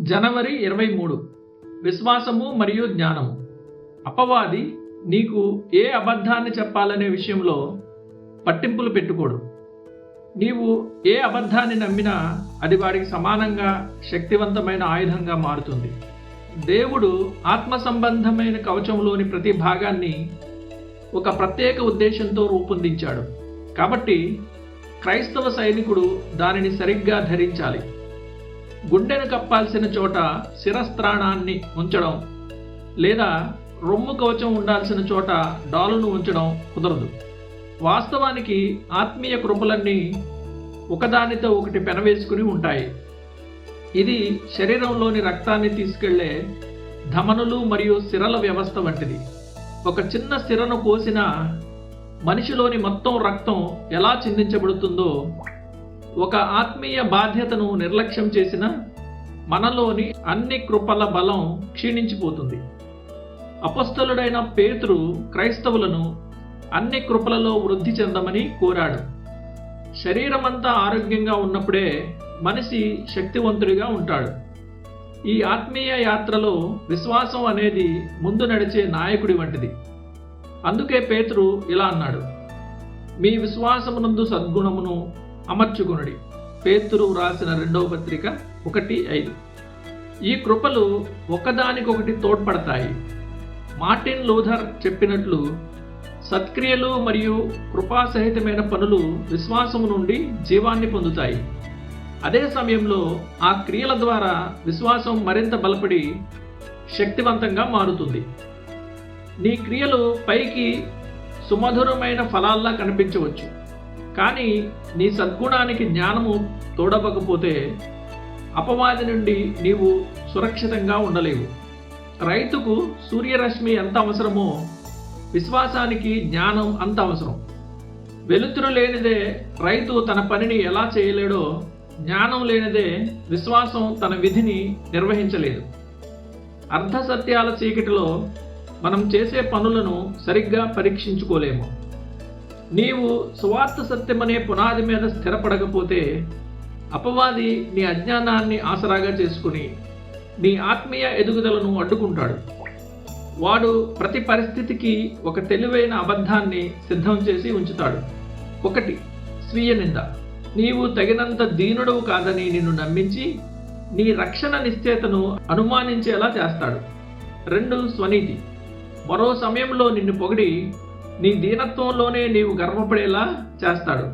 జనవరి 23 విశ్వాసము మరియు జ్ఞానము. అపవాది నీకు ఏ అబద్ధాన్ని చెప్పాలనే విషయంలో పట్టింపులు పెట్టుకోడు. నీవు ఏ అబద్ధాన్ని నమ్మినా అది వాడికి సమానంగా శక్తివంతమైన ఆయుధంగా మారుతుంది. దేవుడు ఆత్మ సంబంధమైన కవచంలోని ప్రతి భాగాన్ని ఒక ప్రత్యేక ఉద్దేశంతో రూపొందించాడు. కాబట్టి క్రైస్తవ సైనికుడు దానిని సరిగ్గా ధరించాలి. గుండెను కప్పాల్సిన చోట శిరస్త్రాణాన్ని ఉంచడం లేదా రొమ్ము కవచం ఉండాల్సిన చోట డాలును ఉంచడం కుదరదు. వాస్తవానికి ఆత్మీయ కృపలన్నీ ఒకదానితో ఒకటి పెనవేసుకుని ఉంటాయి. ఇది శరీరంలోని రక్తాన్ని తీసుకెళ్లే ధమనులు మరియు సిరల వ్యవస్థ వంటిది. ఒక చిన్న సిరను కోసిన మనిషిలోని మొత్తం రక్తం ఎలా చిందించబడుతుందో, ఒక ఆత్మీయ బాధ్యతను నిర్లక్ష్యం చేసిన మనలోని అన్ని కృపల బలం క్షీణించిపోతుంది. అపొస్తలుడైన పేతురు క్రైస్తవులను అన్ని కృపలలో వృద్ధి చెందమని కోరాడు. శరీరమంతా ఆరోగ్యంగా ఉన్నప్పుడే మనిషి శక్తివంతుడిగా ఉంటాడు. ఈ ఆత్మీయ యాత్రలో విశ్వాసం అనేది ముందు నడిచే నాయకుడి వంటిది. అందుకే పేతురు ఇలా అన్నాడు, మీ విశ్వాసమునందు సద్గుణమును అమర్చుకొనుడి. పేతురు రాసిన 2వ పత్రిక 1:5. ఈ కృపలు ఒకదానికొకటి తోడ్పడతాయి. మార్టిన్ లూథర్ చెప్పినట్లు సత్క్రియలు మరియు కృపాసహితమైన పనులు విశ్వాసము నుండి జీవాన్ని పొందుతాయి. అదే సమయంలో ఆ క్రియల ద్వారా విశ్వాసం మరింత బలపడి శక్తివంతంగా మారుతుంది. నీ క్రియలు పైకి సుమధురమైన ఫలాల్లా కనిపించవచ్చు, కానీ నీ సద్గుణానికి జ్ఞానము తోడవకపోతే అపవాది నుండి నీవు సురక్షితంగా ఉండలేవు. రైతుకు సూర్యరశ్మి ఎంత అవసరమో విశ్వాసానికి జ్ఞానం అంత అవసరం. వెలుతురు లేనిదే రైతు తన పనిని ఎలా చేయలేడో, జ్ఞానం లేనిదే విశ్వాసం తన విధిని నిర్వహించలేదు. అర్ధసత్యాల చీకటిలో మనం చేసే పనులను సరిగ్గా పరీక్షించుకోలేము. నీవు సువార్త సత్యమనే పునాది మీద స్థిరపడకపోతే అపవాది నీ అజ్ఞానాన్ని ఆసరాగా చేసుకుని నీ ఆత్మీయ ఎదుగుదలను అడ్డుకుంటాడు. వాడు ప్రతి పరిస్థితికి ఒక తెలివైన అబద్ధాన్ని సిద్ధం చేసి ఉంచుతాడు. 1. స్వీయ నింద. నీవు తగినంత దీనుడవు కాదని నిన్ను నమ్మించి నీ రక్షణ నిశ్చయతను అనుమానించేలా చేస్తాడు. 2. స్వనీతి. మరో సమయంలో నిన్ను పొగిడి నీ దీనత్వంలోనే నీవు గర్వపడేలా చేస్తాడు.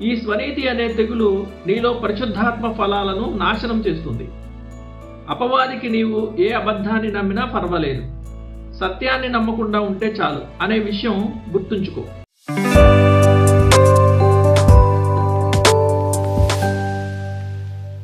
ఈ స్వనీతి అనే తెగులు నీలో పరిశుద్ధాత్మ ఫలాలను నాశనం చేస్తుంది. అపవాదికి నీవు ఏ అబద్ధాన్ని నమ్మినా పర్వాలేదు, సత్యాన్ని నమ్మకుండా ఉంటే చాలు అనే విషయం గుర్తుంచుకో.